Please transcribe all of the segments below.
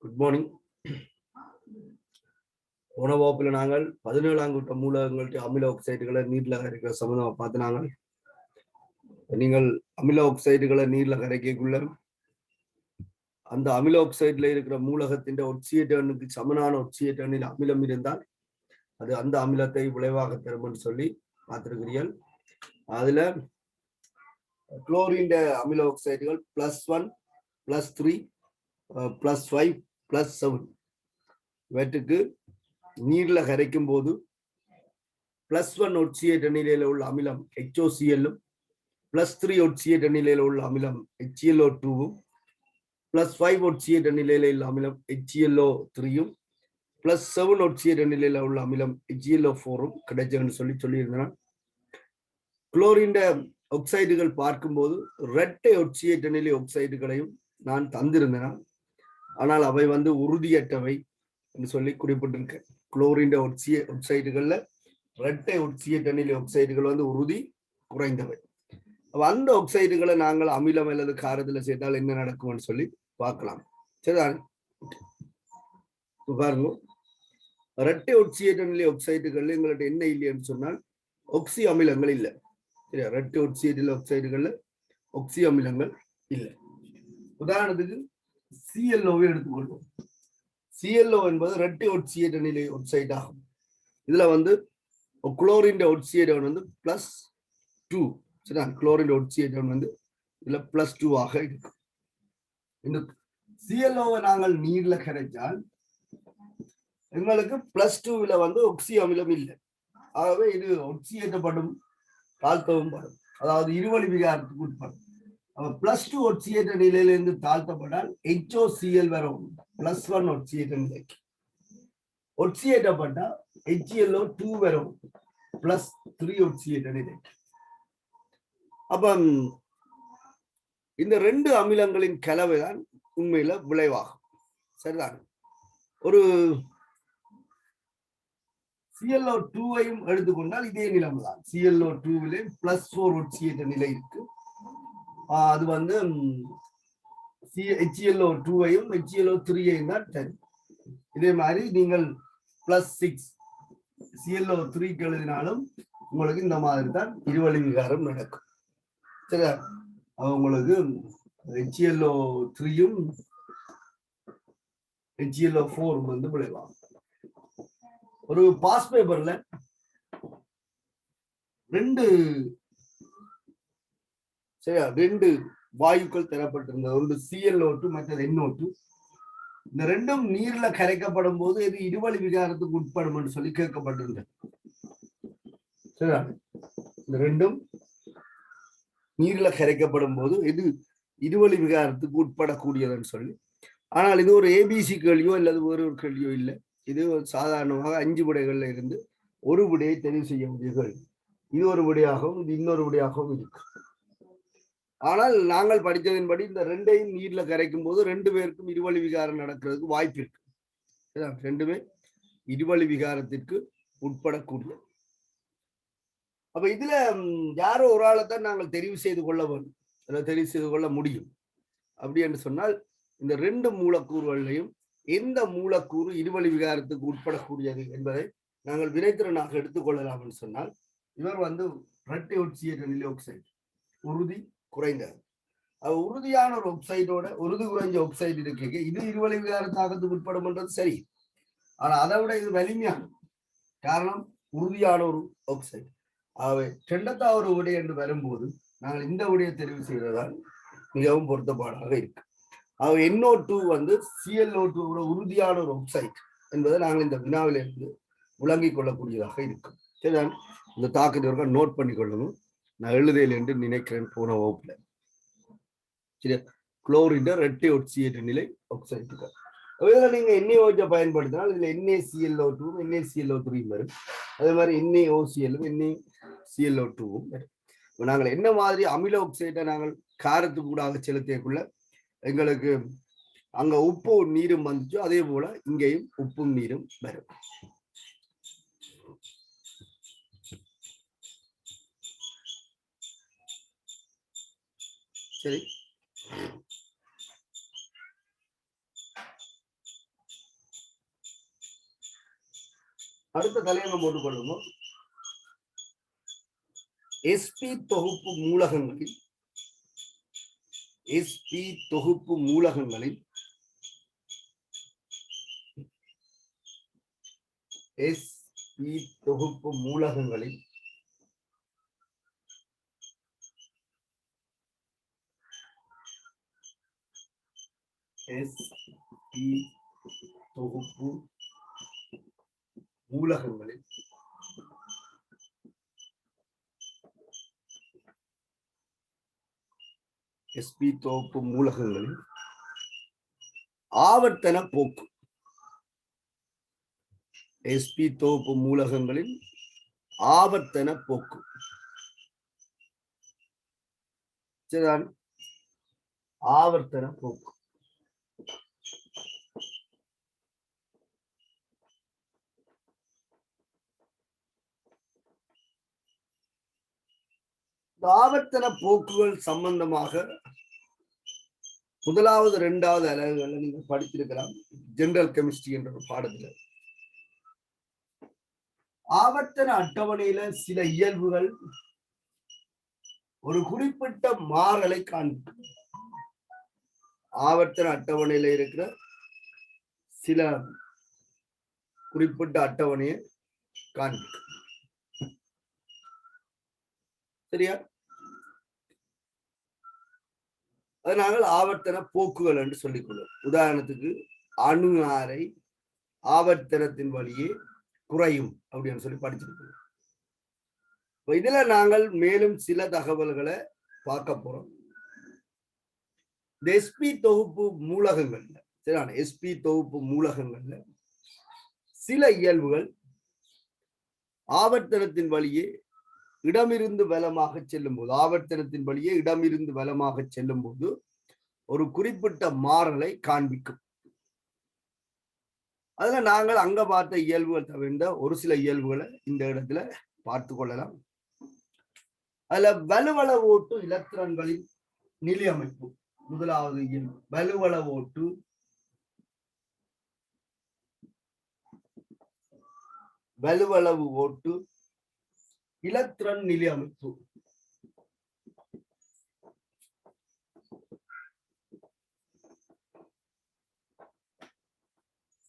Good morning. போன வகுப்பில் நாங்கள் 17ஆம் கூட்ட மூலகங்கள்ட்ட அமில ஆக்சைடுகளை நீர்ல கரைக்கிற சம்பந்தமா பார்த்து நாங்கள் நீங்கள் அமில ஆக்சைடுகளை நீர்ல கரைக்கக்குள்ள அந்த அமில ஆக்சைடுல இருக்கிற மூலகத்தின் ஒட்சியேட்டனுக்கு சமனான ஒட்சியேட்டனில் அமிலம் இருந்தால் அது அந்த அமிலத்தை விளைவாக தரும் சொல்லி பார்த்திருக்கிறீர்கள். அதுல குளோரின் அமில ஆக்சைடுகள் +1 +3 +5 +7 இவற்றுக்கு நீர்ல கரைக்கும் போது +1 ஒட்சியேட்ட நிலையில உள்ள அமிலம் HOCl +3 ஒட்சியேட்ட நிலையில உள்ள அமிலம் HClO2 +5 ஒட்சியேட்ட நிலையில உள்ள அமிலம் HClO3 +7 ஒட்சியேட்ட நிலையில உள்ள அமிலம் HClO4 கிடைச்சதுன்னு சொல்லியிருந்தேன். குளோரின் ஆக்சைடுகள் பார்க்கும்போது இரட்டை ஒட்சியேட்ட நிலை ஆக்சைடுகளையும் நான் தந்திருந்தேன். ஆனால் அவை உறுதியற்றவை என்று சொல்லி குறிப்பிட்டிருக்கேன். குளோரின் ஆக்சைடுகள்ல இரட்டை ஒட்சியேட்ட நிலை ஆக்சைடுகள் உறுதி குறைந்தவை. அந்த ஆக்சைடுகளை நாங்கள் அமிலம் அல்லது காரத்துல சேர்த்தால் என்ன நடக்கும்னு சொல்லி பார்க்கலாம். சரிதான், பாருங்க. இரட்டை ஒட்சியேட்ட நிலை ஆக்சைடுகள்ல எங்கள்ட்ட என்ன இல்லைன்னு சொன்னால் ஒக்சி அமிலங்கள் இல்லை. சரியா, இரட்டை ஒட்சியேட்ட ஆக்சைடுகள்ல ஒக்சி அமிலங்கள் இல்லை. உதாரணத்துக்கு ClO எடுத்துக்கொள்வோம். ClO என்பது இரட்டை ஒட்சியேட்ட நிலை ஆக்சைடு ஆகும். இதுல குளோரின் ஒட்சியேட்டன் +2. சரிதான், குளோரின் ஒட்சியேட்டன் இதுல +2 ஆக இருக்கும். இந்த ClO நாங்கள் நீர்ல கரைச்சால் எங்களுக்கு +2ல ஒக்சி அமிலம் இல்லை. ஆகவே இது ஒட்சியேற்றப்படும், தாழ்த்தவும் படும். அதாவது இருவழி விகாரத்துக்கு உட்படும். +2 ஒட்சியேற்ற நிலையிலிருந்து தாழ்த்தப்பட்டால் HOCl வரும். +1 ஒட்சியேற்ற நிலைக்கு ஒட்சியேற்றப்பட்டால் HClO2 வரும். +3 ஒட்சியேற்ற நிலைக்கு. அப்ப இந்த ரெண்டு அமிலங்களின் கலவைதான் உண்மையில விளைவாகும். சரிதான். ஒரு ClO2வையும் எடுத்துக்கொண்டால் இதே நிலைமை தான். ClO2விலே +4 ஒட்சியேற்ற நிலை இருக்கு. அது HClO2வையும் HClO3ஐயும் தான் தரும். இதே மாதிரி நீங்கள் +6 ClO3க்கு எழுதினாலும் உங்களுக்கு இந்த மாதிரி தான் இருவழி விகாரம் நடக்கும். சரியா, உங்களுக்கு HClO3யும் HClO4 விளைவாகும். ஒரு பாஸ் பேப்பர்ல ரெண்டு வாயுக்கள் தரப்பட்டிருந்தது. ஒன்று ClO2, மற்றது NO2. இந்த ரெண்டும் நீர்ல கரைக்கப்படும் போது இது இருவழி விகாரத்துக்கு உட்படும் சொல்லி கேட்கப்பட்டிருந்தது. சரியா, இந்த ரெண்டும் நீர்ல கரைக்கப்படும் போது இது இருவழி விகாரத்துக்கு உட்படக்கூடியதுன்னு சொல்லி. ஆனால் இது ஒரு ABC கேள்வியோ அல்லது ஒரு கேள்வியோ இல்லை. இது சாதாரணமாக 5 விடைகள்ல இருந்து ஒரு விடையை தெரிவு செய்ய முடியுங்கள். இது ஒரு விடையாகவும் இது இன்னொரு விடையாகவும் இருக்கு. ஆனால் நாங்கள் படித்ததின்படி இந்த ரெண்டையும் நீர்ல கரைக்கும் போது 2 பேருக்கும் இருவழி விகாரம் நடக்கிறதுக்கு வாய்ப்பு இருக்கு. ரெண்டுமே இருவழி விகாரத்திற்கு உட்படக்கூடிய. அப்ப இதுல யாரோ ஒரு ஆளைத்தான் நாங்கள் தெரிவு செய்து கொள்ள வேண்டும், தெரிவு செய்து கொள்ள முடியும். அப்படி என்று சொன்னால் இந்த 2 மூலக்கூறுகளையும் எந்த மூலக்கூறு இருவழி விகாரத்துக்கு உட்படக்கூடியது என்பதை நாங்கள் வினைத்திறனாக எடுத்துக்கொள்ளலாம் என்று சொன்னால், இவர் இரட்டை ஒட்சியேற்ற நிலை ஆக்சைடு, உறுதி குறைந்தது. உறுதியான ஒரு ஆக்சைடோட உறுதி குறைஞ்ச ஆக்சைடு இருக்கு. இது இருவழி விகாரத்தாக்கத்துக்கு உட்படும் என்றது சரி. ஆனா அதை விட இது வலிமையான காரணம் உறுதியான ஒரு ஆக்சைடு. ஆகவே 2வது விடை என்று வரும்போது நாங்கள் இந்த விடையை தெரிவு செய்வதால் மிகவும் பொருத்தப்பாடாக இருக்கு. NO2 ClO2 உறுதியான ஒரு ஆக்சைடு என்பதை நாங்கள் இந்த வினாவிலிருந்து விளங்கிக் கொள்ளக்கூடியதாக இருக்கும். சரிதான், இந்த தாக்கத்தை நோட் பண்ணி கொள்ளணும். நான் எழுதையில் என்று நினைக்கிறேன் போன வகுப்புல. சரியா, குளோரின் இரட்டை ஒட்சியேற்ற நிலை ஆக்சைடுகள். இதுல நீங்க NaOH பயன்படுத்தினால் இதுல NaClO2 NaClO3 வரும். அதே மாதிரி NaOCl NaClO2 வரும். நாங்கள் என்ன மாதிரி அமில ஆக்சைடை நாங்கள் காரத்துக்கு கூடாக செலுத்தியக்குள்ள எங்களுக்கு அங்க உப்பு நீரும் வந்துச்சோ அதே போல இங்கேயும் உப்பும் நீரும் வரும். சரி, அடுத்த தலையங்கம் போட்டுக்கொள்ளுவோம். sp தொகுப்பு மூலகங்களில் sp தொகுப்பு மூலகங்களில் sp தொகுப்பு மூலகங்களில் sp தொகுப்பு மூலகங்களில் sp தொகுப்பு மூலகங்களில் ஆவர்த்தன போக்கு sp தொகுப்பு மூலகங்களில் ஆவர்த்தன போக்கு சரிதான். ஆவர்த்தன போக்கு ஆவர்த்தன போக்குகள் சம்பந்தமாக முதலாவது இரண்டாவது அலகுகள்ல நீங்க படித்திருக்கலாம். ஜெனரல் கெமிஸ்ட்ரி என்ற ஒரு பாடத்துல ஆவர்த்தன அட்டவணையில சில இயல்புகள் ஒரு குறிப்பிட்ட மாறலை காண்பிக்கும். ஆவர்த்தன அட்டவணையில இருக்கிற சில குறிப்பிட்ட அட்டவணையை காண்பிக்கும். சரியா? அதை நாங்கள் ஆவர்த்தன போக்குகள் என்று சொல்லிக் கொள்வோம். உதாரணத்துக்கு அணு ஆரை ஆவர்த்தனத்தின் வழியே குறையும் அப்படின்னு சொல்லி படிச்சிருக்கோம். இதுல நாங்கள் மேலும் சில தகவல்களை பார்க்க போறோம். sp தொகுப்பு மூலகங்கள்ல சரியான sp தொகுப்பு மூலகங்கள்ல சில இயல்புகள் ஆவர்த்தனத்தின் வழியே இடமிருந்து வலமாக செல்லும் போது ஆவர்த்தனத்தின் வழியே இடமிருந்து வலமாக செல்லும் போது ஒரு குறிப்பிட்ட மாறலை காண்பிக்கும். அதுல நாங்கள் அங்க பார்த்த இயல்புகள் தவிர்ந்த ஒரு சில இயல்புகளை இந்த இடத்துல பார்த்து கொள்ளலாம். அதுல வலுவள ஓட்டு இலத்திரன்களின் நிலை அமைப்பு முதலாவது இயல்பு. வலுவள ஓட்டு வலுவளவு ஓட்டு இலத்திரன் நிலை அமைப்பு.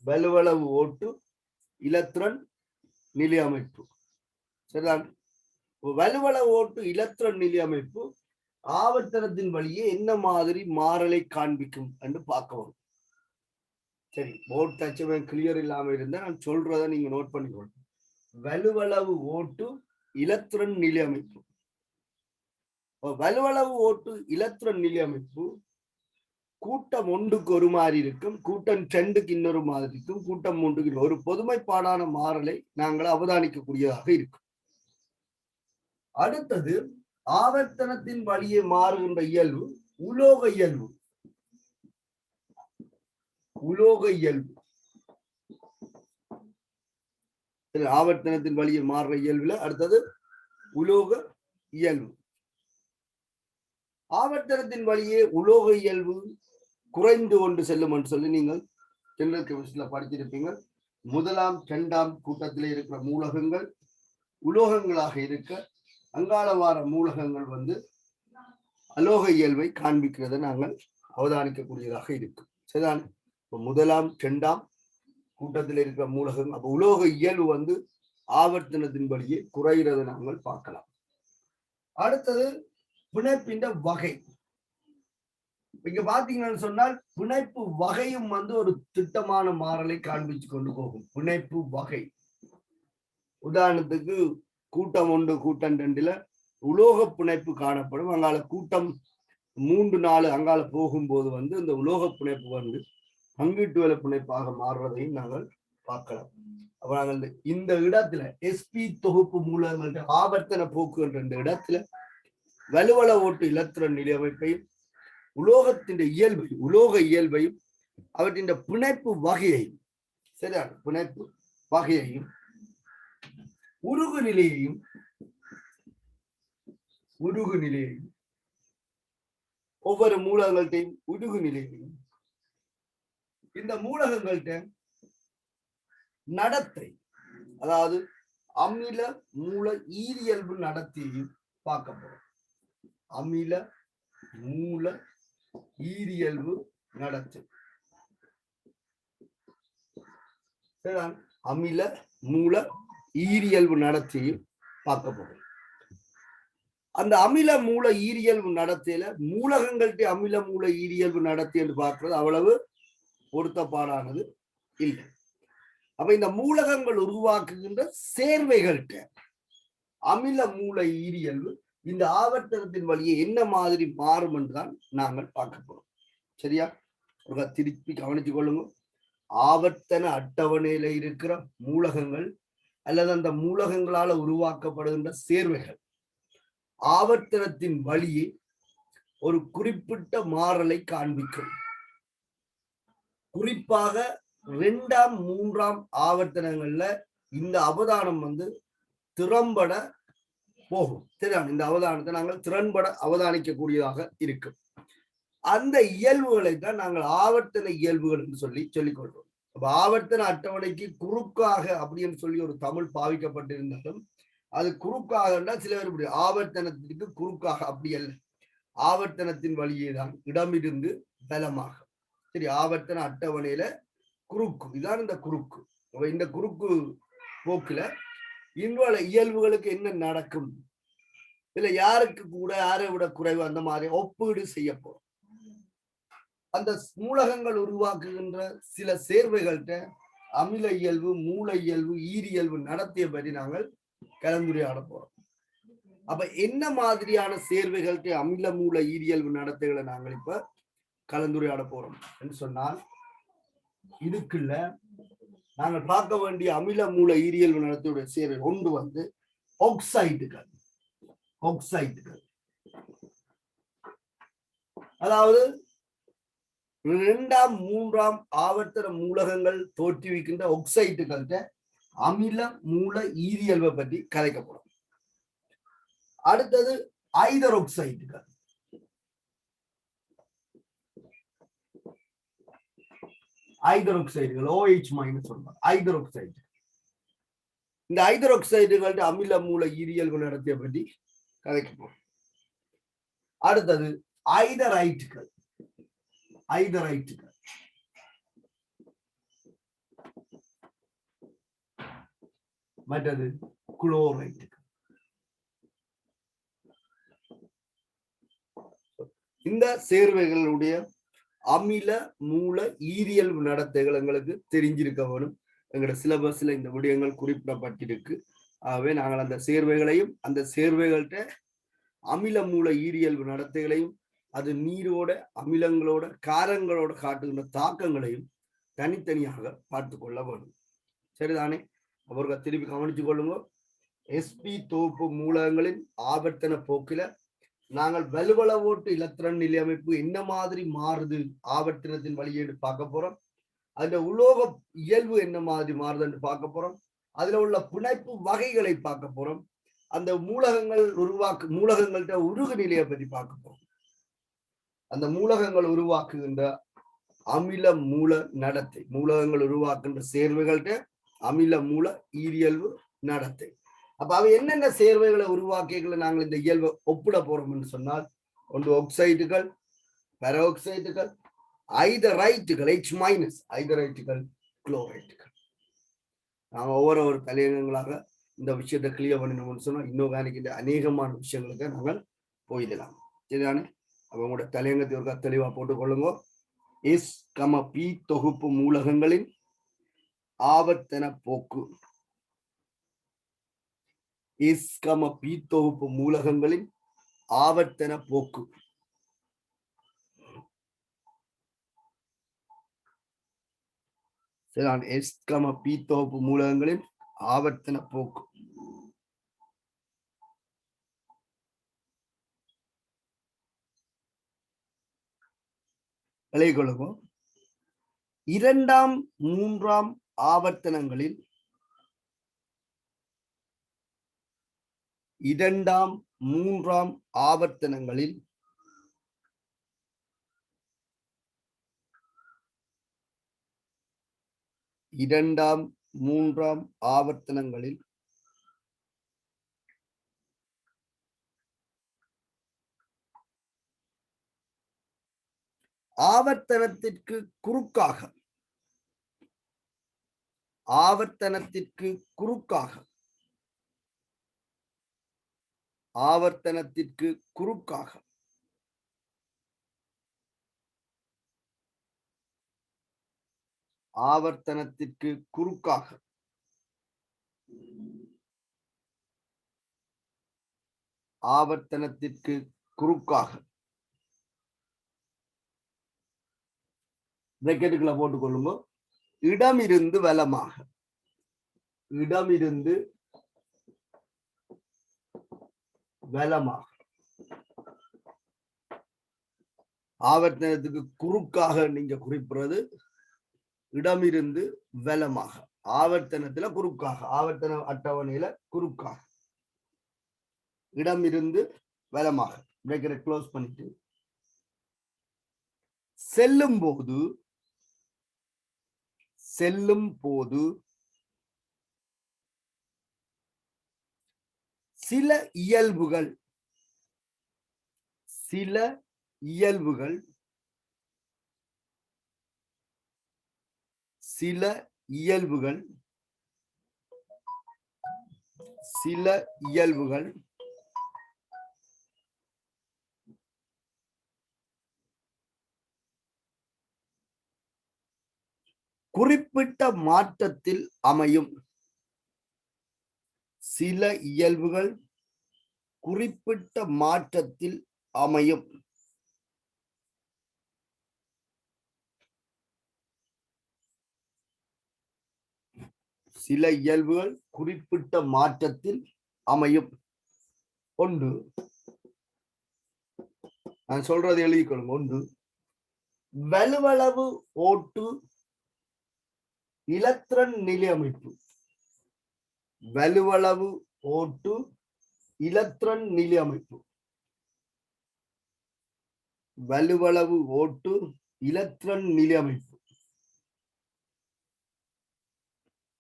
வலுவளவு ஓட்டு இலத்திரன் நிலை அமைப்பு சரிதான். வலுவளவு ஓட்டு இலத்திரன் நிலை அமைப்பு ஆவர்த்தனத்தின் வழியே என்ன மாதிரி மாறலை காண்பிக்கும் என்று பார்க்கவும். சரி, போர்ட் தச்சமே கிளியர் இல்லாம இருந்தா நான் சொல்றதை நீங்க நோட் பண்ணிக்கொள்ளுங்க. வலுவளவு ஓட்டு இலத்திரன் நிலை அமைப்பு. வலுவளவு ஓட்டு இலத்திரன் நிலை அமைப்பு கூட்டம் ஒன்றுக்கு ஒரு மாதிரி இருக்கும், கூட்டம் 2க்கு இன்னொரு மாதிரி இருக்கும், கூட்டம் 3க்கு ஒரு பொதுமைப்பாடான மாறலை நாங்கள் அவதானிக்கக்கூடியதாக இருக்கும். அடுத்தது ஆவர்த்தனத்தின் வழியே மாறுகின்ற இயல்பு உலோக இயல்பு. உலோக இயல்பு ஆவர்த்தனத்தின் வழியே மாறுற இயல்புல அடுத்தது உலோக இயல்பு. ஆவர்த்தனத்தின் வழியே உலோக இயல்பு குறைந்து கொண்டு செல்லும் என்று சொல்லி நீங்கள் ஜெனரல் கெமிஸ்ட்ரியில படிச்சிருப்பீங்க. முதலாம் 2ஆம் கூட்டத்தில் இருக்கிற மூலகங்கள் உலோகங்களாக இருக்க அங்காள வார மூலகங்கள் அலோக இயல்பை காண்பிக்கிறத நாங்கள் அவதானிக்கக்கூடியதாக இருக்கும். சரிதான். இப்ப முதலாம் 2ஆம் கூட்டத்தில் இருக்கிற மூலகம் அப்ப உலோக இயல்பு ஆவர்த்தனத்தின் வழியே குறைகிறத நாங்கள் பார்க்கலாம். அடுத்தது பிணைப்பின் வகை. இங்க பாத்தீங்கன்னு சொன்னால் பிணைப்பு வகையும் ஒரு திட்டமான மாறலை காண்பிச்சு கொண்டு போகும். பிணைப்பு வகை உதாரணத்துக்கு கூட்டம் 1 கூட்டம் 2ல உலோக பிணைப்பு காணப்படும். அங்கால கூட்டம் 3 4 அங்கால போகும்போது இந்த உலோக பிணைப்பு பங்கீட்டுவல பிணைப்பாக மாறுவதையும் நாங்கள் பார்க்கலாம். அப்ப நாங்கள் இந்த இடத்துல sp தொகுப்பு மூலங்கள் ஆவர்த்தன போக்குகின்ற இந்த இடத்துல வலுவள ஓட்டு இலத்திரன் நிலை அமைப்பையும் உலோகத்தின் இயல்பையும் உலோக இயல்பையும் அவற்றின் பிணைப்பு வகையையும் சரியான பிணைப்பு வகையையும் உருகு நிலையையும் ஒவ்வொரு மூலகங்கள்டையும் உருகு நிலையையும் இந்த மூலகங்கள்ட்ட நடத்தை அதாவது அமில மூல ஈரியல்பு நடத்தையும் பார்க்க போறோம். அமில மூல ஈரியல்பு நடத்தை. அமில மூல ஈரியல்பு நடத்தையும் பார்க்க போறோம். அந்த அமில மூல ஈரியல்பு நடத்தையில மூலகங்கள்ட்ட அமில மூல ஈரியல்பு நடத்தை என்று பார்க்கிறது அவ்வளவு பொருத்தப்பாடானது இல்லை. அப்ப இந்த மூலகங்கள் உருவாக்குகின்ற சேர்வைகள்கிட்ட அமில மூல ஈரியல்பு இந்த ஆவர்த்தனத்தின் வழியை என்ன மாதிரி மாறும் என்றுதான் நாங்கள் பார்க்க போறோம். சரியா? திருப்பி கவனித்துக் கொள்ளுங்க. ஆவர்த்தன அட்டவணையில இருக்கிற மூலகங்கள் அல்லது அந்த மூலகங்களால உருவாக்கப்படுகின்ற சேர்வைகள் ஆவர்த்தனத்தின் வழியே ஒரு குறிப்பிட்ட மாறலை காண்பிக்கும். குறிப்பாக 2ஆம் 3ஆம் ஆவர்த்தனங்கள்ல இந்த அவதானம் திறம்பட போகும். சரிதான்? இந்த அவதானத்தை நாங்கள் திறன்பட அவதானிக்கக்கூடியதாக இருக்கும். அந்த இயல்புகளை தான் நாங்கள் ஆவர்த்தன இயல்புகள் என்று சொல்லிக் கொள்றோம். அப்ப ஆவர்த்தன அட்டவணைக்கு குறுக்காக அப்படின்னு சொல்லி ஒரு தமிழ் பாவிக்கப்பட்டிருந்தாலும் அது குறுக்காக சில பேர் ஆவர்த்தனத்திற்கு குறுக்காக அப்படி அல்ல, ஆவர்த்தனத்தின் வழியே தான் இடமிருந்து பலமாக. சரி, ஆவர்த்தன அட்டவணையில குறுக்கு இதான் இந்த குறுக்கு. இந்த குறுக்கு போக்குல இன்றைய இயல்புகளுக்கு என்ன நடக்கும், இல்ல யாருக்கு கூட யாரை விட குறைவு அந்த மாதிரி ஒப்பீடு செய்ய போறோம். அந்த மூலகங்கள் உருவாக்குகின்ற சில சேர்வைகள்கிட்ட அமில இயல்பு மூல இயல்பு ஈரியல்பு நடத்திய பற்றி நாங்கள் கலந்துரையாட போறோம். அப்ப என்ன மாதிரியான சேர்வைகள்கிட்ட அமில மூல ஈரியல்பு நடத்தைகளை நாங்கள் இப்ப கலந்துரையாட போறோம் என்று சொன்னால், இதுக்குள்ள நாங்கள் பார்க்க வேண்டிய அமில மூல ஈரியல்பு நடத்தையுடைய சேர்வை ஒன்று ஆக்சைடுகள். அதாவது 2ஆம் 3ஆம் ஆவர்த்தன மூலகங்கள் தோற்றுவிக்கின்ற ஆக்சைடுகள்கிட்ட அமில மூல ஈரியல்பை பற்றி கதைக்கப்படும். அடுத்தது ஐதரோக்சைடுகள். OH மைனஸ் சொல்லுவாங்க ஐதரோக்சைடு. இந்த ஐதரோக்சைடுகள்கிட்ட அமில மூல ஈரியல்பு நடத்திய பற்றி கதைக்கப்படும். அடுத்தது ஐதரைட்டுகள். மற்றது குளோரைட்டுகள். இந்த சேர்வைகளுடைய அமில மூல ஈரியல்பு நடத்தைகள் எங்களுக்கு தெரிஞ்சிருக்க வேணும். எங்களோட சிலபஸ்ல இந்த விடயங்கள் குறிப்பிடப்பட்டிருக்கு. ஆகவே நாங்கள் அந்த சேர்வைகளையும் அந்த சேர்வைகள்கிட்ட அமில மூல ஈரியல்பு நடத்தைகளையும் அது நீரோட அமிலங்களோட காரங்களோட காட்டுகின்ற தாக்கங்களையும் தனித்தனியாக பார்த்து கொள்ள வேண்டும். சரிதானே? அவர்கள் திருப்பி கவனிச்சு கொள்ளுங்க. sp தொகுப்பு மூலகங்களின் ஆவர்த்தன போக்கில நாங்கள் வலுவளவோட்டு இலத்திரன் நிலையமைப்பு என்ன மாதிரி மாறுது ஆவர்த்தனத்தின் வழியேடு பார்க்க போறோம். அந்த உலோக இயல்பு என்ன மாதிரி மாறுதுன்னு பார்க்க போறோம். அதுல உள்ள பிணைப்பு வகைகளை பார்க்க போறோம். அந்த மூலகங்கள்கிட்ட உருகு நிலையை பற்றி பார்க்க போறோம். அந்த மூலகங்கள் உருவாக்குகின்ற அமில மூல நடத்தை, மூலகங்கள் உருவாக்குகின்ற சேர்வைகள்கிட்ட அமில மூல ஈரியல்பு நடத்தை. அப்ப அவை என்னென்ன சேர்வைகளை உருவாக்கிகளை நாங்கள் இந்த இயல்பை ஒப்பிட போறோம் என்று சொன்னால், ஒன்று ஆக்சைடுகள், பெராக்சைடுகள், ஐதரைட்டுகள் H-, ஐதரைட்டுகள், குளோரைட்டுகள். நாங்கள் ஒவ்வொரு தலையங்கங்களாக இந்த விஷயத்தை கிளியர் பண்ணணும்னு சொன்னா இன்னொரு அநேகமான விஷயங்களுக்கு நாங்கள் போயிடலாம். சரிதானே? அப்ப உங்களோட தலையங்கத்தை ஒரு தெளிவா போட்டுக் கொள்ளுங்க. S-P தொகுப்பு மூலகங்களின் ஆவர்த்தன போக்கு. S-P தொகுப்பு மூலகங்களின் ஆவர்த்தன போக்கு. S-P தொகுப்பு மூலகங்களின் ஆவர்த்தன போக்கு. விளைகொள்ளும் 2ஆம் 3ஆம் ஆவர்த்தனங்களில் 2ஆம் 3ஆம் ஆவர்த்தனங்களில் மூன்றாம் ஆவர்த்தனங்களில் ஆவர்த்தனத்திற்கு குறுக்காக ஆவர்த்தனத்திற்கு குறுக்காக ஆவர்த்தனத்திற்கு குறுக்காக ஆவர்த்தனத்திற்கு குறுக்காக ஆவர்த்தனத்திற்கு குறுக்காக பிரக்கெட்டுக்குள்ள போட்டுக்கொள்ளுங்க. இடமிருந்து வலமாக இடமிருந்து வலமாக ஆவர்த்தனத்துக்கு குறுக்காக நீங்க குறிப்பிடுறது இடமிருந்து வலமாக ஆவர்த்தனத்துல குறுக்காக ஆவர்த்தன அட்டவணையில குறுக்காக இடமிருந்து வலமாக பிரேக்கரை க்ளோஸ் பண்ணிட்டு செல்லும் போது சில இயல்புகள் சில இயல்புகள் சில இயல்புகள் சில இயல்புகள் குறிப்பிட்ட மாற்றத்தில் அமையும். சில இயல்புகள் குறிப்பிட்ட மாற்றத்தில் அமையும். சில இயல்புகள் குறிப்பிட்ட மாற்றத்தில் அமையும். ஒன்று நான் சொல்றது எழுதிக்கொள்ளுங்க. ஒன்று வலுவளவு ஓட்டு இலத்திரன் நிலையமைப்பு. வலுவளவு ஓட்டு இலத்திரன் நிலையமைப்பு. வலுவளவு ஓட்டு இலத்திரன் நிலையமைப்பு.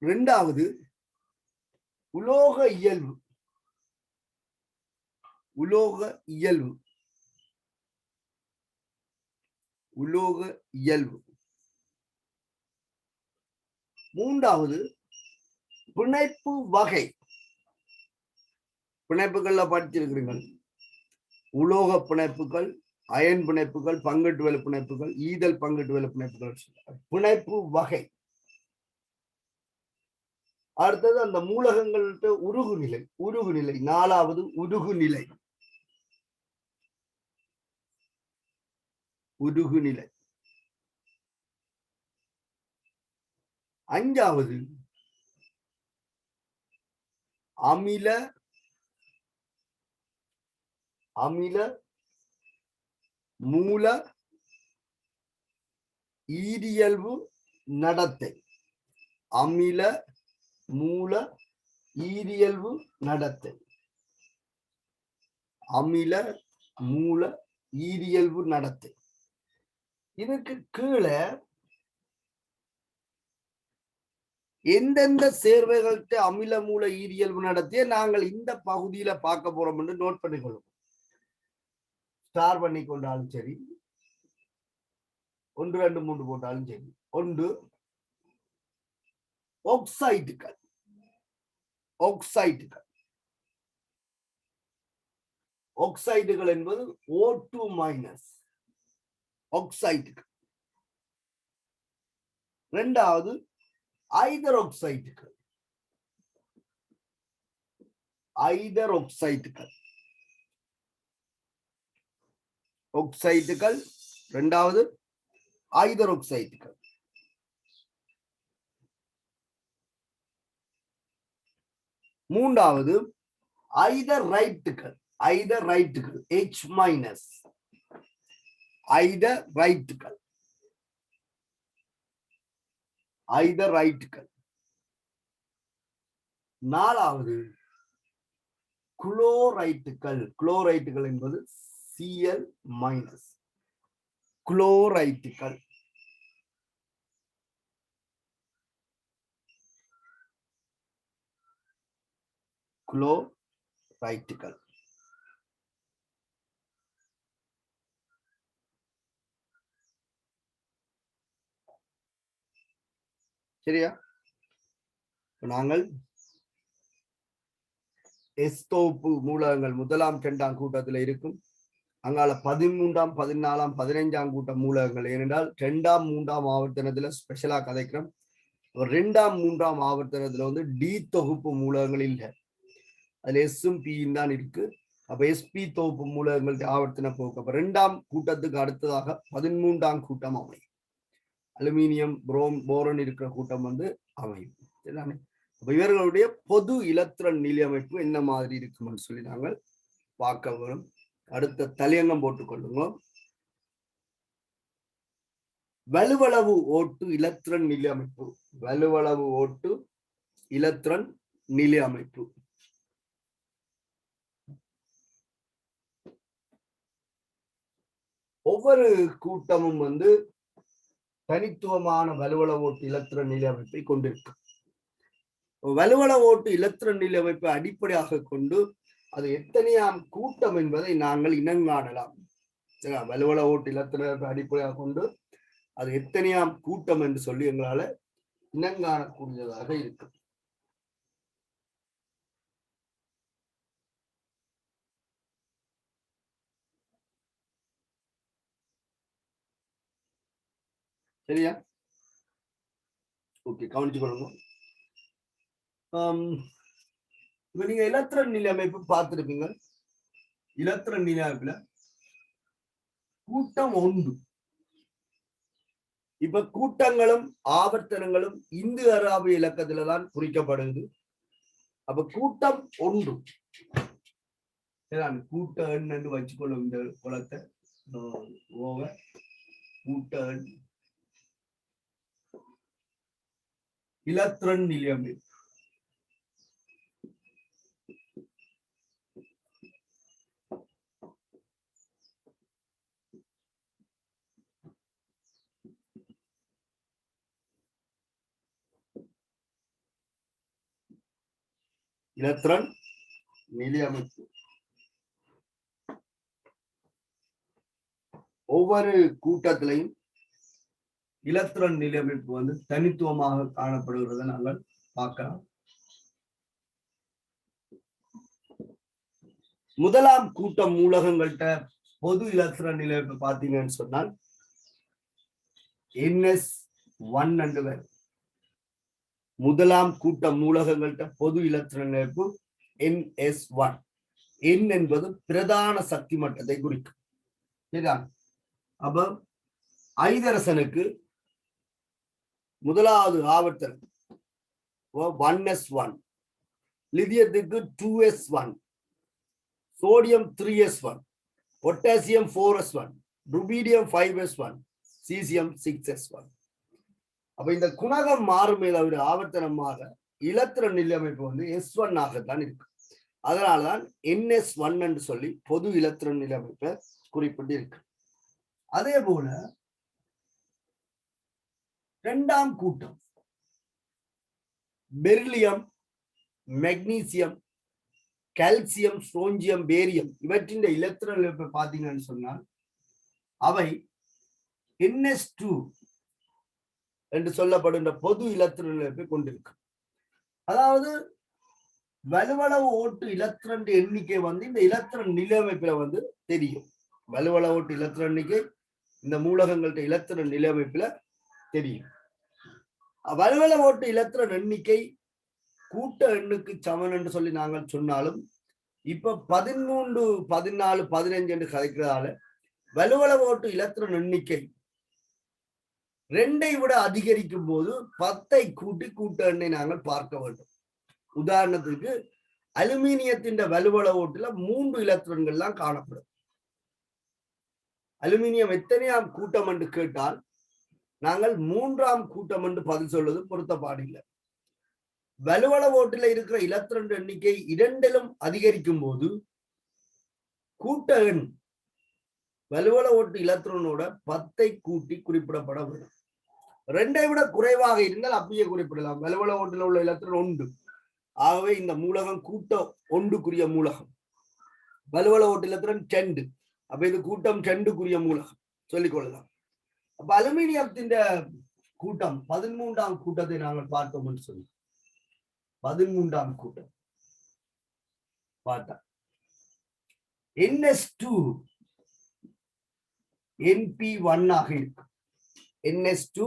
இரண்டாவது உலோக இயல்பு. உலோக இயல்பு. உலோக இயல்பு. மூன்றாவது பிணைப்பு வகை. பிணைப்புகள்ல படிச்சிருக்கிறீர்கள். உலோக பிணைப்புகள், அயன் பிணைப்புகள், பங்கீட்டு வேலை பிணைப்புகள், ஈதல் பங்கீட்டு வேலை பிணைப்புகள். பிணைப்பு வகை. அடுத்தது அந்த மூலகங்கள்ட்ட உருகுநிலை. உருகுநிலை. நாலாவது உருகுநிலை. உருகுநிலை. அஞ்சாவது அமில அமில மூல ஈரியல்பு நடத்தை. அமில மூல ஈரியல்பு நடத்தை. அமில மூல ஈரியல்பு நடத்தை. இதுக்கு கீழே எந்தெந்த சேர்வைகள்கிட்ட அமில மூல ஈரியல்பு நடத்திய நாங்கள் இந்த பகுதியில பார்க்க போறோம் என்று நோட் பண்ணிக்கொள்ளும். ஸ்டார் பண்ணி கொண்டாலும் சரி, 1 2 3 போட்டாலும் சரி. ஒன்று ஆக்சைடுகள். ஆக்சைடுகள். ஆக்சைடுகள் என்பது O2 மைனஸ் ஆக்சைடுகள். இரண்டாவது ஐதரோக்சைடுகள். ஐதரோக்சைடுகள். ஆக்சைடுகள். இரண்டாவது ஐதரோக்சைடுகள். மூன்றாவது ஐதரைட்டுகள். ஐதரைட்டுகள். H minus ஐதரைட்டுகள். ஐதரைட்டுகள். நாலாவது குளோரைட்டுகள். குளோரைட்டுகள் என்பது Cl மைனஸ். குளோரைட்டுகள். குளோரைட்டுகள். சரியா? நாங்கள் எஸ் தொகுப்பு மூலகங்கள் முதலாம் இரண்டாம் கூட்டத்தில் இருக்கும். அங்கால 13ஆம் 14ஆம் 15ஆம் கூட்ட மூலகங்கள். ஏனென்றால் 2ஆம் 3ஆம் ஆவர்த்தனத்துல ஸ்பெஷலா கதைக்கிறோம். 2ஆம் 3ஆம் ஆவர்த்தனத்துல வந்து டி தொகுப்பு மூலகங்கள் இல்லை, அதுல எஸ்ஸும் பியும் தான் இருக்கு. அப்ப எஸ்பி தொகுப்பு மூலகங்கள் ஆவர்த்தன போக்கு. அப்ப 2ஆம் கூட்டத்துக்கு அடுத்ததாக 13ஆம் கூட்டம் அமையும். அலுமினியம் போரன் இருக்கிற கூட்டம் வந்து அமையும். சரிதானே? இவர்களுடைய பொது இலத்திரன் நிலையமைப்பு என்ன மாதிரி இருக்கும்னு சொல்லி நாங்கள் பார்க்க வரும். அடுத்த தலையங்கம் போட்டுக்கொள்ளுங்க. வலுவளவு ஓட்டு இலத்திரன் நிலையமைப்பு. வலுவளவு ஓட்டு இலத்திரன் நிலையமைப்பு. ஒவ்வொரு கூட்டமும் வந்து தனித்துவமான வலுவளவு ஓட்டு இலத்திரன் நிலையமைப்பை கொண்டிருக்கும். வலுவள ஓட்டு இலத்திரன் நிலையமைப்பை அடிப்படையாக கொண்டு அது எத்தனையாம் கூட்டம் என்பதை நாங்கள் இனங்காணலாம். வலுவள ஓட்டு இலத்திரனை அடிப்படையாக கொண்டு அது எத்தனையாம் கூட்டம் என்று சொல்லி எங்களால இனங்காணக்கூடியதாக இருக்கும். சரியா? ஓகே, கவனிச்சு கொள்ளுங்க. இப்ப நீங்க இலத்திரன் நிலையமைப்பு பார்த்திருப்பீங்க. இலத்திரன் நிலையமைப்புல கூட்டம் ஒன்று. இப்ப கூட்டங்களும் ஆவர்த்தனங்களும் இந்து அராபிய இலக்கத்துலதான் குறிக்கப்படுது. அப்ப கூட்டம் ஒன்று கூட்ட எண் என்று வச்சுக்கொள்ளும். இந்த குளத்தை கூட்ட எண் இலத்திரன் நிலையமைப்பு. இலத்திரன் நிலையமைப்பு ஒவ்வொரு கூட்டத்திலையும் இலத்திரன் நிலையமைப்பு வந்து தனித்துவமாக காணப்படுகிறத நாங்கள் பார்க்கலாம். முதலாம் கூட்டம் மூலகங்கள்கிட்ட பொது இலத்திரன் நிலையமைப்பு பார்த்தீங்கன்னு சொன்னால் NS1 என்று வரும். முதலாம் கூட்ட மூலகங்கள்கிட்ட பொது இலத்திரன் நிலையமைப்பு NS1. N என்பது பிரதான சக்தி மட்டத்தை குறிக்கும். சரிதான்? அப்ப ஐதரசனுக்கு முதலாவது ஆவர்த்தனம் 1s1, லிதியத்துக்கு 2s1, sodium 3s1, potassium 4s1, rubidium 5s1, caesium 6s1. அப்ப இந்த குணகம் மாறுமே தவிர ஆவர்த்தனமாக இலத்திரன் நிலையமைப்பு வந்து S1 ஆகத்தான் இருக்கு. அதனால்தான் NS1 என்று சொல்லி பொது இலத்திரன் நிலையமைப்பை குறிப்பிட்டு இருக்கு. அதே போல இரண்டாம் கூட்டம் பெரிலியம், மெக்னீசியம், கால்சியம், ஸ்ட்ரோஞ்சியம், பேரியம் இவற்றின் இலத்திரன் நிலையமைப்பை பார்த்தீங்கன்னு சொன்னால் அவை NS2 என்று சொல்லப்படுகின்ற பொது இலத்திரன் நிலையமைப்பை கொண்டிருக்கு. அதாவது வலுவளவு ஓட்டு இலத்திரன் எண்ணிக்கை வந்து இந்த இலத்திரன் நிலையமைப்புல வந்து தெரியும். வலுவள ஓட்டு இலத்திரன் எண்ணிக்கை இந்த மூலகங்கள்ட்ட இலத்திரன் நிலையமைப்புல தெரியும். வலுவள ஓட்டு இலத்திரன் எண்ணிக்கை கூட்ட எண்ணுக்கு சமன் என்று சொல்லி நாங்கள் சொன்னாலும் இப்ப 13, 14, 15 என்று கதைக்கிறதால வலுவள ஓட்டு இலத்திரன் எண்ணிக்கை 2ஐ விட அதிகரிக்கும் போது 10ஐ கூட்டி கூட்ட எண்ணை நாங்கள் பார்க்க வேண்டும். உதாரணத்துக்கு அலுமினியத்தின் வலுவள ஓட்டுல 3 இலத்திரன்கள் காணப்படும். அலுமினியம் எத்தனையாம் கூட்டம் என்று கேட்டால் நாங்கள் 3ஆம் கூட்டம் என்று பதில் சொல்வது பொருத்தப்பாடில்லை. வலுவள ஓட்டுல இருக்கிற இலத்திரன் எண்ணிக்கை 2லும் அதிகரிக்கும் போது கூட்ட எண் வலுவள ஓட்டு இலத்திரனோட 10ஐ கூட்டி குறிப்பிடப்பட வேண்டும். 2ஐ விட குறைவாக இருந்தால் அப்படியே குறிப்பிடலாம். வலுவள ஓட்டுல உள்ள இலத்திரன் 1, ஆகவே இந்த மூலகம் கூட்டம் ஒன்றுக்குரிய மூலகம். வலுவள ஓட்டு இலத்திரன் 2. அப்ப இது கூட்டம் 2க்குரிய மூலகம் சொல்லிக் கொள்ளலாம். அப்ப அலுமினியத்தின் கூட்டம் 13ஆம் கூட்டத்தை நாங்கள் பார்த்தோம் என்று சொல்லி 13ஆம் கூட்டம் பார்த்தா NS2 NP1 ஆக இருக்கும். NS2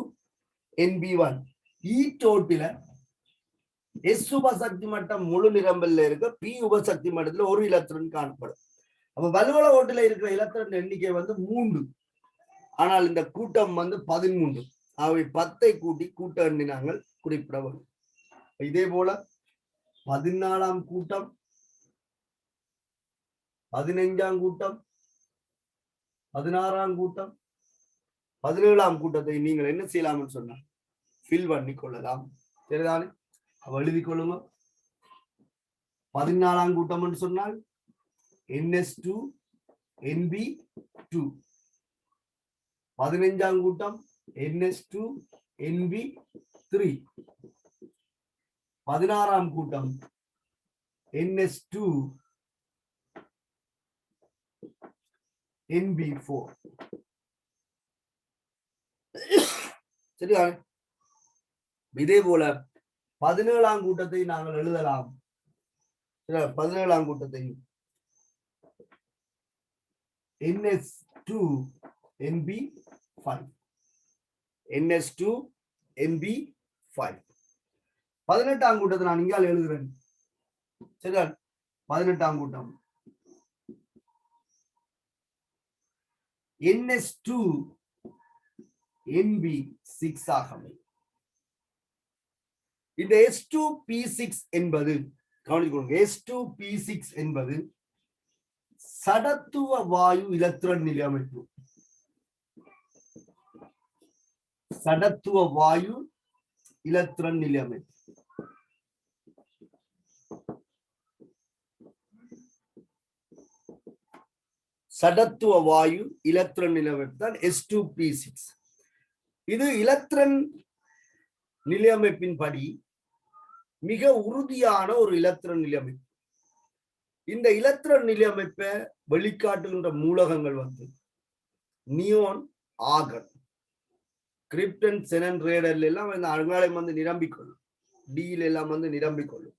NP1 ஈட்டோட்டில S உபசக்தி மட்டம் முழு நிரம்பல்ல இருக்க P உபசக்தி மட்டத்துல ஒரு இலத்திரன் காணப்படும். அப்ப வலுவள ஓட்டுல இருக்கிற இலத்திரன் எண்ணிக்கை 3, ஆனால் இந்த கூட்டம் 13. அவை 10ஐ கூட்டி கூட்ட எண்ணி நாங்கள் குறிப்பிட வேண்டும். இதே போல 14ஆம் கூட்டம், 15ஆம் கூட்டம், 16ஆம் கூட்டம், 17ஆம் கூட்டத்தை நீங்கள் என்ன செய்யலாம்னு சொன்னா ஃபில் பண்ணி கொள்ளலாம். சரிதானே? எழுதி கொள்ளுங்க. 14ஆம் கூட்டம் என்று சொன்னால் NS2 NB2. 15ஆம் கூட்டம் NS2 NB3. 16ஆம் கூட்டம் NS2 NB4. சரியா? இதே போல 17ஆம் கூட்டத்தை நாங்கள் எழுதலாம். 17ஆம் கூட்டத்தை NS2 NB5. NS2 NB5. 18ஆம் கூட்டத்தை நான் இங்கால் எழுதுறேன். சரியா? 18ஆம் கூட்டம் NS2 NB6 ஆகவே இந்த S2P6 என்பது கவனிக்கொள்ளுங்க. S2P6 என்பது சடத்துவ வாயு இலத்திரன் நிலை அமைப்பு. சடத்துவ வாயு இலத்திரன் நிலை அமைப்பு. சடத்துவ வாயு இலத்திரன் நிலை அமைப்பு தான் S2P6. இது இலத்திரன் நிலையமைப்பின் படி மிக உறுதியான ஒரு இலத்திரன் நிலையமைப்பு. இந்த இலத்திரன் நிலையமைப்பை வெளிக்காட்டுகின்ற மூலகங்கள் neon, argon, krypton, xenon, radon எல்லாம் இந்த அங்காளம் நிரம்பிக்கொள்ளும். டியில் எல்லாம் நிரம்பிக்கொள்ளும்.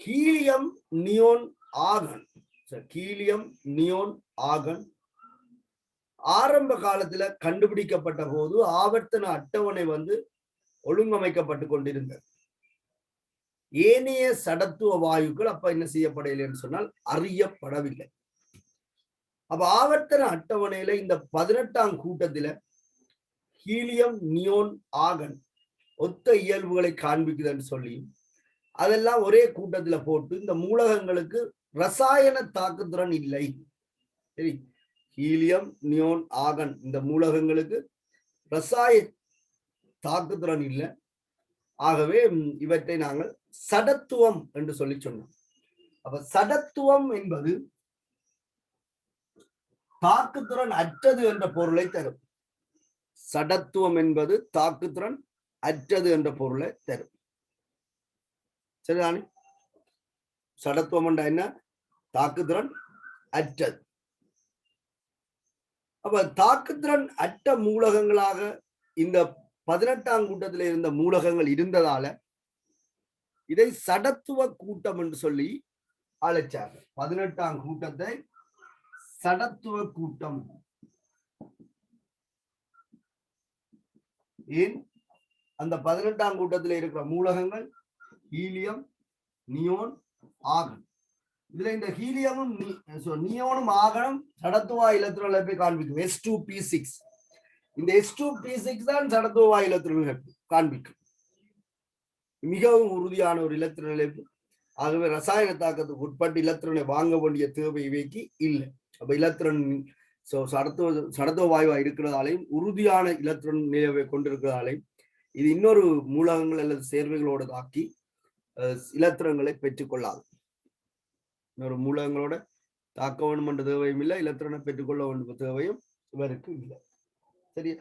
Helium, neon, argon. Helium, neon, argon ஆரம்ப காலத்துல கண்டுபிடிக்கப்பட்ட போது ஆவர்த்தன அட்டவணை ஒழுங்கமைக்கப்பட்டு கொண்டிருந்தது. ஏனைய சடத்துவ வாயுக்கள் அப்ப என்ன செய்யப்படவில்லைன்னு சொன்னால் அறியப்படவில்லை. அப்ப ஆவர்த்தன அட்டவணையில இந்த 18ஆம் கூட்டத்துல ஹீலியம், நியோன், ஆர்கன் ஒத்த இயல்புகளை காண்பிக்குதுன்னு சொல்லி அதெல்லாம் ஒரே கூட்டத்துல போட்டு இந்த மூலகங்களுக்கு ரசாயன தாக்குத்திறன் இல்லை. சரி, ஹீலியம், நியோன், ஆர்கன் இந்த மூலகங்களுக்கு ரசாயன தாக்குத்திறன் இல்லை. ஆகவே இவற்றை நாங்கள் சடத்துவம் என்று சொல்லி சொன்னோம். அப்ப சடத்துவம் என்பது தாக்குத்திறன் அற்றது என்ற பொருளை தரும். சடத்துவம் என்பது தாக்குத்திறன் அற்றது என்ற பொருளை தரும். சரிதானே? சடத்துவம் என்ற என்ன? தாக்குத்திறன் அற்றது. அப்ப தாக்குத்திறன் அற்ற மூலகங்களாக இந்த 18ஆம் கூட்டத்தில் இருந்த மூலகங்கள் இருந்ததால இதை சடத்துவ கூட்டம் என்று சொல்லி அழைச்சாங்க. 18ஆம் கூட்டத்தை சடத்துவ கூட்டம். ஏன்? அந்த 18ஆம் கூட்டத்தில் இருக்கிற மூலகங்கள் ஹீலியம், நியோன், ஆர்கன். இதுல இந்த ஹீலியமும் நியோனும் ஆர்கனும் சடத்துவ இலத்திரன் இழப்பை காண்பிக்கும். S2P6. இந்த S2P6 தான் சடத்துவ இலத்திரன் இழப்பு காண்பிக்கும். மிகவும் உறுதியான ஒரு இலத்திரன் இழப்பு. ஆகவே ரசாயன தாக்கத்துக்கு உட்பட்டு இலத்திரனை வாங்க வேண்டிய தேவை இவைக்கு இல்லை. அப்ப இலத்திரன் சடத்துவ வாயுவா இருக்கிறதாலையும் உறுதியான இலத்திரன் நிலையை கொண்டிருக்கிறதாலையும் இது இன்னொரு மூலகங்கள் அல்லது சேர்வைகளோட தாக்கி இலத்திரங்களை பெற்றுக்கொள்ளாது. இன்னொரு மூலகங்களோட தாக்க வேண்டும் என்ற தேவையும் இல்லை, இலத்திரனை பெற்றுக்கொள்ள வேண்டும் தேவையும் இவருக்கு இல்லை. சரியா?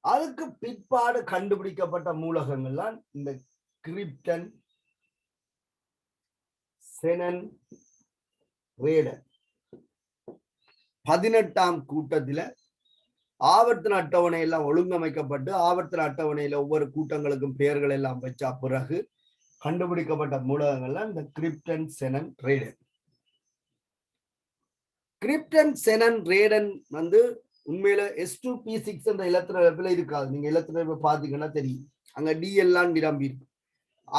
அதுக்கு பிற்பாடு கண்டுபிடிக்கப்பட்ட மூலகங்கள் தான் இந்த கிரிப்டன், செனன், ரேடன். 18ஆம் கூட்டத்தில ஆவர்த்தன அட்டவணை எல்லாம் ஒழுங்கமைக்கப்பட்டு ஆவர்த்தன அட்டவணையில ஒவ்வொரு கூட்டங்களுக்கும் பெயர்கள் எல்லாம் வச்சா பிறகு கண்டுபிடிக்கப்பட்ட மூலகங்கள்லாம் இந்த கிரிப்டன், செனன், ரேடன். கிரிப்டன், செனன், ரேடன் வந்து உண்மையில S2P6 என்ற இலத்திர அமைப்புல இருக்காது. நீங்க இலத்திர அமைப்பை பாத்தீங்கன்னா தெரியும், அங்க டி எல்லாம் நிரம்பி இருக்கு.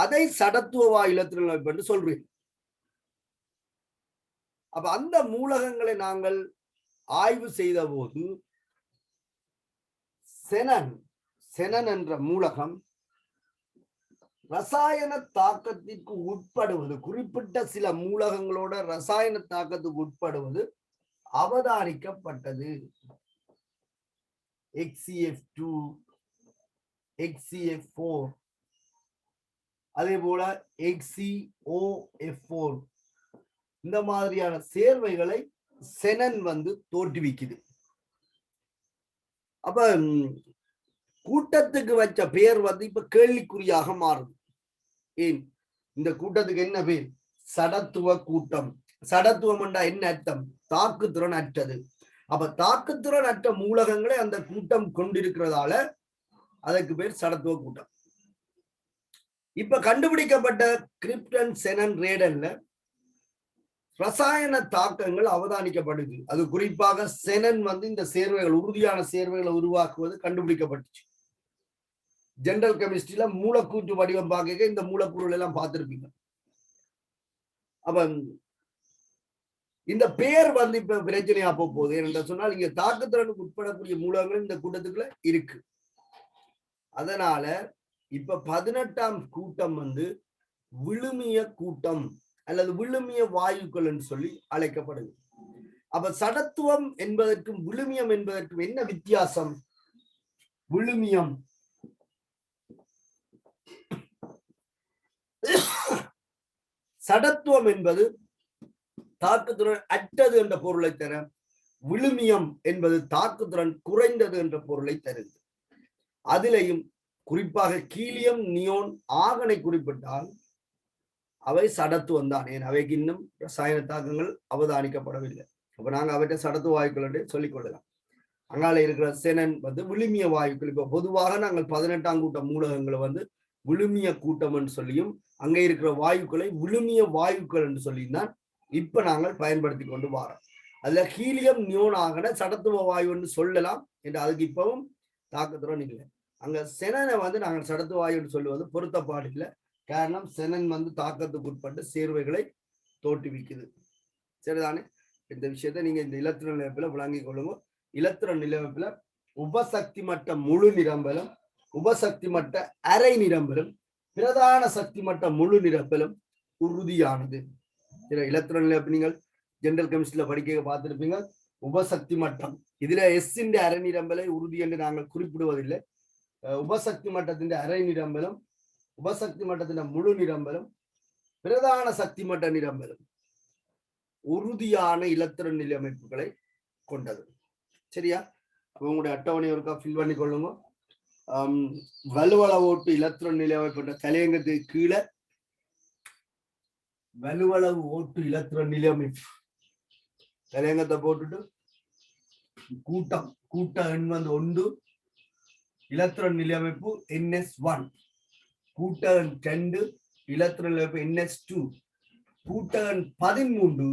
அதை சடத்துவ இலத்திர அமைப்பு என்று சொல்றேன். அப்ப அந்த மூலகங்களை நாங்கள் ஆய்வு செய்த போது செனன் என்ற மூலகம் ரசாயன தாக்கத்திற்கு உட்படுவது, குறிப்பிட்ட சில மூலகங்களோட ரசாயன தாக்கத்துக்கு உட்படுவது அவதானிக்கப்பட்டது. XCF2, XCF4, அதே போல XCOF4 இந்த மாதிரியான சேர்வைகளை செனன் வந்து தோற்றுவிக்குது. அப்ப கூட்டத்துக்கு வச்ச பெயர் வந்து இப்ப கேள்விக்குறியாக மாறுது. ஏன் இந்த கூட்டத்துக்கு என்ன பேர்? சடத்துவ கூட்டம். சடத்துவம் என்றா என்ன அர்த்தம்? தாக்குத்திறன் அற்றது. அப்ப தாக்குத்திறன் அற்ற மூலகங்களை அந்த கூட்டம் கொண்டிருக்கிறதால அதற்கு பேர் சடத்துவ கூட்டம். இப்ப கண்டுபிடிக்கப்பட்ட கிரிப்டன், செனன், ரேடன்ல ரசாயன தாக்கங்கள் அவதானிக்கப்படுது. அது குறிப்பாக செனன் வந்து இந்த சேர்வைகள், உறுதியான சேர்வைகளை உருவாக்குவது கண்டுபிடிக்கப்பட்டுச்சு. ஜெனரல் கெமிஸ்ட்ரியில மூலக்கூற்று வடிவம் பார்க்க இந்த மூலக்கூறுகள் எல்லாம் பார்த்திருப்பீங்க. அப்ப இந்த பேர் வந்து இப்ப பிரச்சனையா போகுது. என்று சொன்னால் இங்க தாக்குத்திறனுக்கு உட்படக்கூடிய மூலங்கள் இந்த கூட்டத்துக்குள்ள இருக்கு. அதனால இப்ப 18ஆம் கூட்டம் வந்து விழுமிய கூட்டம் அல்லது விழுமிய வாயுக்கள் என்று சொல்லி அழைக்கப்படுது. அப்ப சடத்துவம் என்பதற்கும் விழுமியம் என்பதற்கும் என்ன வித்தியாசம்? விழுமியம் சடத்துவம் என்பது தாக்குத்திறன் அற்றது என்ற பொருளை தர, விழுமியம் என்பது தாக்குத்திறன் குறைந்தது என்ற பொருளை தருது. அதிலையும் குறிப்பாக கீலியம், நியோன், ஆகனை குறிப்பிட்டால் அவை சடத்துவம் தான். ஏன் அவைக்கு இன்னும் ரசாயன தாக்கங்கள் அவதானிக்கப்படவில்லை. அப்ப நாங்க அவற்றை சடத்துவ வாயுக்கள் என்று சொல்லிக் கொள்ளலாம். அங்கால இருக்கிற செனன் வந்து விழுமிய வாயுக்கள். இப்ப பொதுவாக நாங்கள் 18ஆம் கூட்ட மூலகங்களை வந்து விழுமிய கூட்டம் என்று சொல்லியும் அங்கே இருக்கிற வாயுக்களை விழுமிய வாயுக்கள் என்று சொல்லியும் இப்ப நாங்கள் பயன்படுத்தி கொண்டு வரோம். அதுல ஹீலியம், நியோன், ஆகன சடத்துவ வாயு என்று சொல்லலாம் என்று அதுக்கு இப்பவும் தாக்கத்துடன் இல்லை. அங்க செனனை வந்து நாங்கள் சடத்துவ வாயு என்று சொல்லுவது பொருத்தப்பாடு இல்லை. காரணம் செனன் வந்து தாக்கத்துக்கு உட்பட்டு சேர்வைகளை தோற்றுவிக்குது. சரிதானே? இந்த விஷயத்தை நீங்க இந்த இலத்திர நிலையத்துல விளங்கிக் கொள்ளுங்க. இலத்திர நிலையத்துல உபசக்தி மட்ட முழு நிரம்பலும், உபசக்தி மட்ட அரை நிரம்பலும், பிரதான சக்தி மட்ட முழு நிரம்பலும் உறுதியானது. இலத்திர நிலையம் நீங்கள் ஜெனரல் கெமிஸ்ட்ரியில படிக்க பார்த்திருப்பீங்க. உபசக்தி மட்டம் இதுல எஸ் இன் அரை நிரம்பலை உறுதி என்று நாங்கள் குறிப்பிடுவதில்லை. உபசக்தி மட்டத்தின் அரை நிரம்பலும், உபசக்தி மட்டத்தின் முழு நிரம்பலும், பிரதான சக்தி மட்ட நிரம்பலும் உறுதியான இலத்திர நிலை அமைப்புகளை கொண்டது. சரியா? உங்களுடைய அட்டவணை ஒருக்கா ஃபில் பண்ணி கொள்ளுங்க. வலுவள ஓட்டு இலத்திர நிலை அமைப்பு தலையங்கத்துக்கு கீழே வலுவளவு ஓட்டு இலத்திர நிலை அமைப்பு தலையங்கத்தை போட்டுட்டு கூட்ட எண் வந்து 1, இலத்திர நிலை அமைப்பு NS1, கூட்ட எண் 2, இலத்திர நிலை அமைப்பு NS2, கூட்ட எண் 13,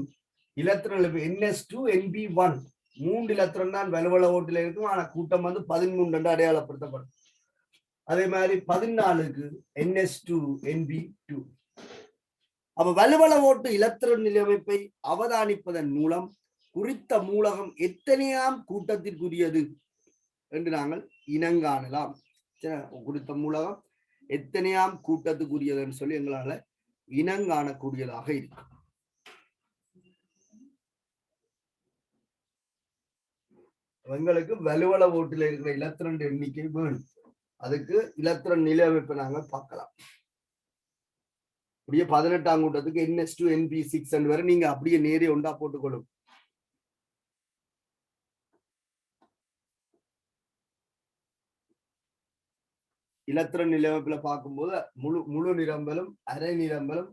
இலத்திர நிலை அமைப்பு NS2 NB1. 3 இலத்திரம் தான் வலுவள ஓட்டுல இருக்கும். ஆனா கூட்டம் வந்து 13 என்று அடையாளப்படுத்தப்படும். அதே மாதிரி 14க்கு NS2 NB2. அப்ப வலுவள ஓட்டு இலத்திர நிலையமைப்பை அவதானிப்பதன் மூலம் குறித்த மூலகம் எத்தனையாம் கூட்டத்திற்குரியது என்று நாங்கள் இனங்காணலாம். குறித்த மூலகம் எத்தனையாம் கூட்டத்துக்குரியதுன்னு சொல்லி எங்களால இனங்காணக்கூடியதாக இருக்கு. எங்களுக்கு வலுவள ஓட்டுல இருக்கிற இலத்திரன் எண்ணிக்கை வேணும். அதுக்கு இலத்திரன் நிலையமைப்பை நாங்கள் பார்க்கலாம். அப்படியே 18ஆம் கூட்டத்துக்கு NS2 NB6 வரை நீங்க அப்படியே நேரே ஒன்றா போட்டுக்கொள்ளும். இலத்திரன் நிலையமைப்புல பார்க்கும்போது முழு நிரம்பலும் அரை நிரம்பலும்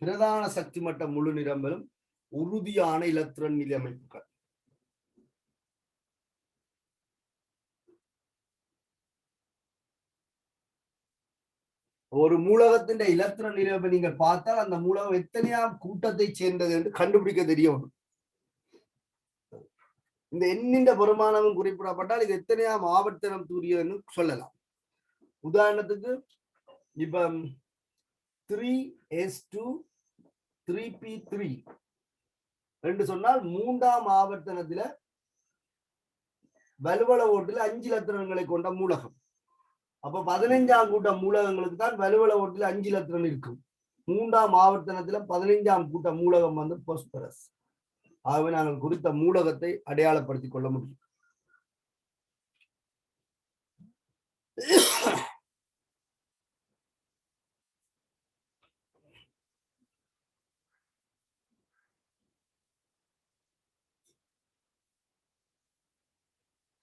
பிரதான சக்தி மட்ட முழு நிரம்பலும் உறுதியான இலத்திரன் நிலையமைப்புகள். ஒரு மூலகத்தின் இலத்திரன் நிலையமைப்பை நீங்கள் பார்த்தால் அந்த மூலகம் எத்தனையாம் கூட்டத்தை சேர்ந்தது என்று கண்டுபிடிக்க தெரியும். இந்த எண்ணின் பெருமானமும் குறிப்பிடப்பட்டால் இது எத்தனையாம் ஆவர்த்தனம் தூரியன்னு சொல்லலாம். உதாரணத்துக்கு இப்ப 3s2 3p3 என்று சொன்னால் மூன்றாம் ஆவர்த்தனத்துல வலுவள ஓட்டில் 5 இலத்திரன்களை கொண்ட மூலகம். அப்ப 15ஆம் கூட்ட மூலகங்களுக்கு தான் வலுவள ஓட்டில் 5 இலத்திரன் இருக்கும். மூன்றாம் ஆவர்த்தனத்துல 15ஆம் கூட்ட மூலகம் வந்து பாஸ்பரஸ். ஆகவே நாங்கள் குறித்த மூலகத்தை அடையாளப்படுத்திக் கொள்ள முடியும்.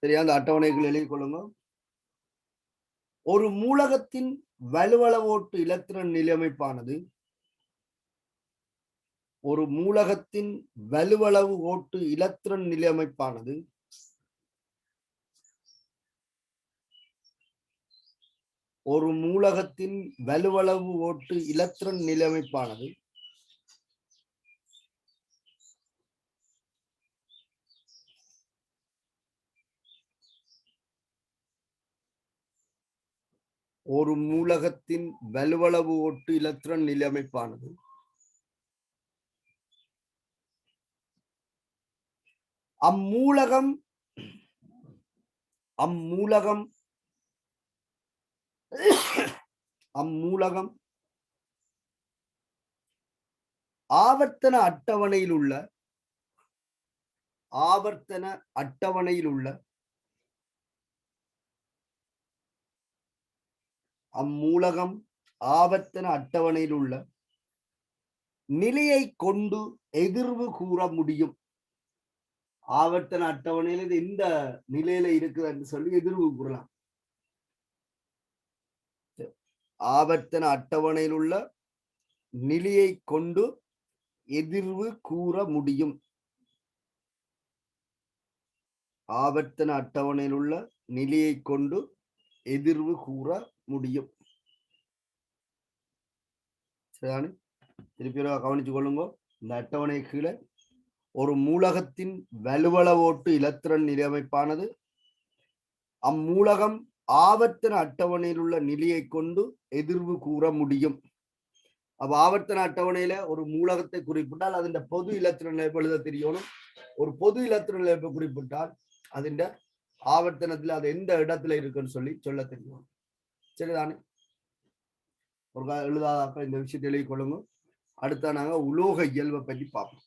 சரியா? அந்த அட்டவணைகள் எழுதிக் கொள்ளுங்க. ஒரு மூலகத்தின் வலுவள ஓட்டு இலத்திரன் நிலையமைப்பானது ஒரு மூலகத்தின் வலுவளவு ஓட்டு இலத்திரன் நிலையமைப்பானது ஒரு மூலகத்தின் வலுவளவு ஓட்டு இலத்திரன் நிலையமைப்பானது ஒரு மூலகத்தின் வலுவளவு ஓட்டு இலத்திரன் நிலையமைப்பானது அம்மூலகம் ஆவர்த்தன அட்டவணையில் உள்ள அம்மூலகம் ஆவர்த்தன அட்டவணையில் உள்ள நிலையை கொண்டு எதிர்வு கூற முடியும். ஆவர்த்தன அட்டவணையில் இது இந்த நிலையில இருக்குது என்று சொல்லி எதிர்வு கூறலாம். ஆவர்த்தன அட்டவணையில் உள்ள நிலையை கொண்டு எதிர்வு கூற முடியும். ஆவர்த்தன அட்டவணையில் உள்ள நிலையை கொண்டு எதிர்வு கூற முடியும். சரிதானே? திருப்பி கவனிச்சு கொள்ளுங்க. இந்த அட்டவணை கீழே ஒரு மூலகத்தின் வலுவள ஓட்டு இலத்திரன் நிலையமைப்பானது அம்மூலகம் ஆவர்த்தன அட்டவணையில் உள்ள நிலையை கொண்டு எதிர்வு கூற முடியும். அப்ப ஆவர்த்தன அட்டவணையில ஒரு மூலகத்தை குறிப்பிட்டால் அதன் பொது இலத்திரன் நிலைப்பு எழுத தெரியணும். ஒரு பொது இலத்திரன் நிலைப்பை குறிப்பிட்டால் அதன் ஆவர்த்தனத்துல அது எந்த இடத்துல இருக்குன்னு சொல்லி சொல்ல தெரியும். சரிதானே? ஒரு எழுதாத இந்த விஷயத்தை எழுதி கொள்ளுங்க. அடுத்த நாங்க உலோக இயல்பை பற்றி பார்ப்போம்.